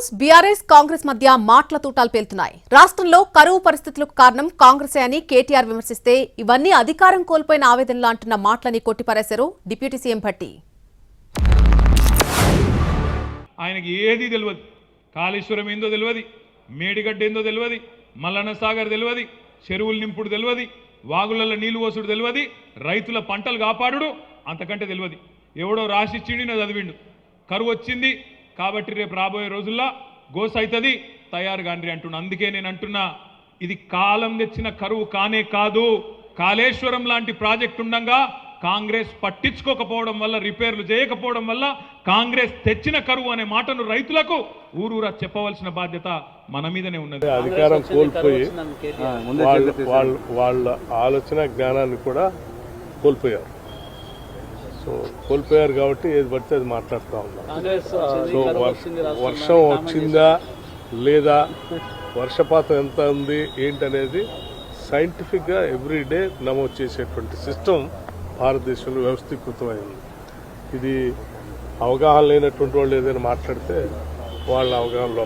News BRS Congress మధ్య మాటల తూటాలు పేలుతున్నాయి. రాష్ట్రంలో కరువు పరిస్థితులకు కారణం కాంగ్రెసే అని కేటీఆర్ విమర్శిస్తే ఇవన్నీ అధికారం కోల్పోయిన ఆవేదనలు అంటున్న మాటలని కొట్టిపారేశారు డిప్యూటీ సీఎం భట్టి. ఆయనకి ఏది తెలియదు, కాళేశ్వరం ఏందో తెలియదు, మేడిగడ్డ ఏందో తెలియదు, మల్లన్న సాగర్ తెలియదు, చెరువులు నింపుడు తెలియదు, వాగులలో నీళ్లు పోసుడు తెలియదు, రైతుల పంటలు కాపాడుడు అంతకంటే తెలియదు. ఎవడో రాసిచ్చిండి నా చదివిండు, కరువు వచ్చింది కాబట్టి రేపు రాబోయే రోజుల్లో గోస అవుతుంది తయారు కాండ్రి అంటున్నా. అందుకే నేను అంటున్నా, ఇది కాలం తెచ్చిన కరువు కానే కాదు. కాళేశ్వరం లాంటి ప్రాజెక్టు ఉండగా కాంగ్రెస్ పట్టించుకోకపోవడం వల్ల, రిపేర్లు చేయకపోవడం వల్ల కాంగ్రెస్ తెచ్చిన కరువు అనే మాటను రైతులకు ఊరూరా చెప్పవలసిన బాధ్యత మన మీదనే ఉన్నది. అధికారం కోల్పోయి వాళ్ళ ఆలోచన జ్ఞానాన్ని కూడా కోల్పోయారు. సో కోల్పోయారు కాబట్టి ఏది పడితే అది మాట్లాడుతూ ఉన్నారు. సో వర్షం వచ్చిందా లేదా, వర్షపాతం ఎంత ఉంది ఏంటనేది సైంటిఫిక్గా ఎవ్రీడే నమోదు చేసేటువంటి సిస్టమ్ భారతదేశంలో వ్యవస్థీకృతమైంది. ఇది అవగాహన లేనటువంటి వాళ్ళు ఏదైనా మాట్లాడితే వాళ్ళ అవగాహనలో